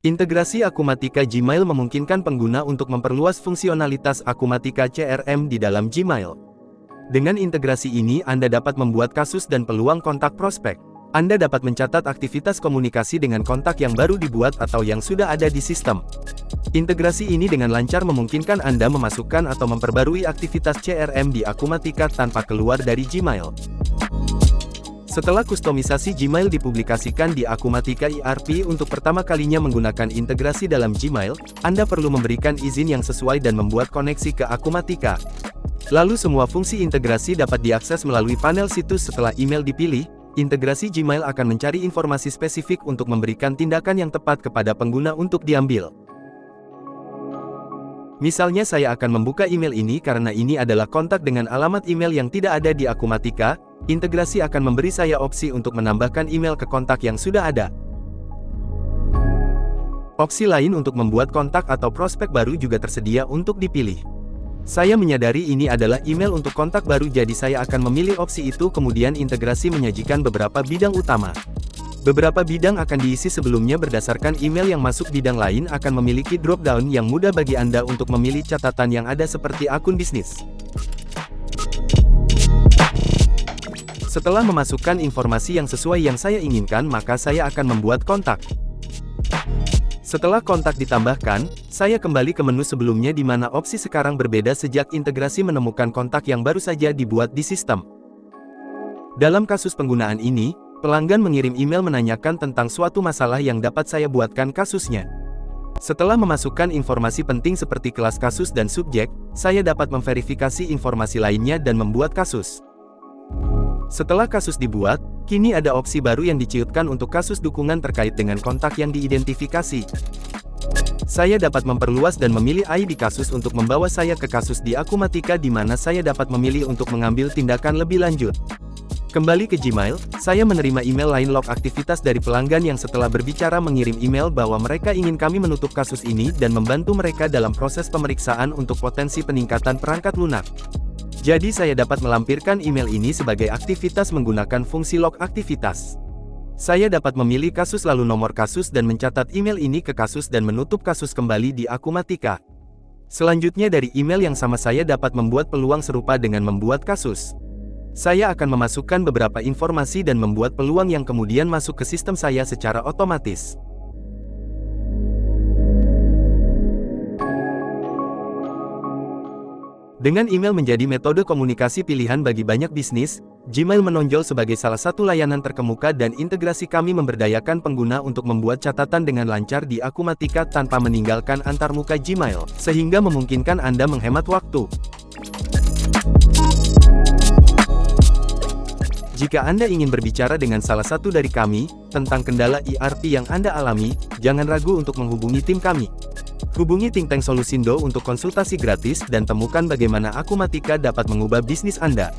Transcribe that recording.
Integrasi Akumatika Gmail memungkinkan pengguna untuk memperluas fungsionalitas Akumatika CRM di dalam Gmail. Dengan integrasi ini Anda dapat membuat kasus dan peluang kontak prospek. Anda dapat mencatat aktivitas komunikasi dengan kontak yang baru dibuat atau yang sudah ada di sistem. Integrasi ini dengan lancar memungkinkan Anda memasukkan atau memperbarui aktivitas CRM di Akumatika tanpa keluar dari Gmail. Setelah kustomisasi Gmail dipublikasikan di Akumatika ERP untuk pertama kalinya menggunakan integrasi dalam Gmail, Anda perlu memberikan izin yang sesuai dan membuat koneksi ke Akumatika. Lalu semua fungsi integrasi dapat diakses melalui panel situs setelah email dipilih. Integrasi Gmail akan mencari informasi spesifik untuk memberikan tindakan yang tepat kepada pengguna untuk diambil. Misalnya saya akan membuka email ini karena ini adalah kontak dengan alamat email yang tidak ada di Akumatika. Integrasi akan memberi saya opsi untuk menambahkan email ke kontak yang sudah ada. Opsi lain untuk membuat kontak atau prospek baru juga tersedia untuk dipilih. Saya menyadari ini adalah email untuk kontak baru, jadi saya akan memilih opsi itu. Kemudian integrasi menyajikan beberapa bidang utama. Beberapa bidang akan diisi sebelumnya berdasarkan email yang masuk. Bidang lain akan memiliki drop-down yang mudah bagi Anda untuk memilih catatan yang ada seperti akun bisnis. Setelah memasukkan informasi yang sesuai yang saya inginkan, maka saya akan membuat kontak. Setelah kontak ditambahkan, saya kembali ke menu sebelumnya di mana opsi sekarang berbeda sejak integrasi menemukan kontak yang baru saja dibuat di sistem. Dalam kasus penggunaan ini, pelanggan mengirim email menanyakan tentang suatu masalah yang dapat saya buatkan kasusnya. Setelah memasukkan informasi penting seperti kelas kasus dan subjek, saya dapat memverifikasi informasi lainnya dan membuat kasus. Setelah kasus dibuat, kini ada opsi baru yang diciutkan untuk kasus dukungan terkait dengan kontak yang diidentifikasi. Saya dapat memperluas dan memilih ID kasus untuk membawa saya ke kasus di Akumatika di mana saya dapat memilih untuk mengambil tindakan lebih lanjut. Kembali ke Gmail, saya menerima email line log aktivitas dari pelanggan yang setelah berbicara mengirim email bahwa mereka ingin kami menutup kasus ini dan membantu mereka dalam proses pemeriksaan untuk potensi peningkatan perangkat lunak. Jadi saya dapat melampirkan email ini sebagai aktivitas menggunakan fungsi log aktivitas. Saya dapat memilih kasus lalu nomor kasus dan mencatat email ini ke kasus dan menutup kasus kembali di Akumatika. Selanjutnya dari email yang sama saya dapat membuat peluang serupa dengan membuat kasus. Saya akan memasukkan beberapa informasi dan membuat peluang yang kemudian masuk ke sistem saya secara otomatis. Dengan email menjadi metode komunikasi pilihan bagi banyak bisnis, Gmail menonjol sebagai salah satu layanan terkemuka dan integrasi kami memberdayakan pengguna untuk membuat catatan dengan lancar di Akumatika tanpa meninggalkan antarmuka Gmail, sehingga memungkinkan Anda menghemat waktu. Jika Anda ingin berbicara dengan salah satu dari kami tentang kendala ERP yang Anda alami, jangan ragu untuk menghubungi tim kami. Hubungi Think Tank Solusindo untuk konsultasi gratis dan temukan bagaimana Akumatika dapat mengubah bisnis Anda.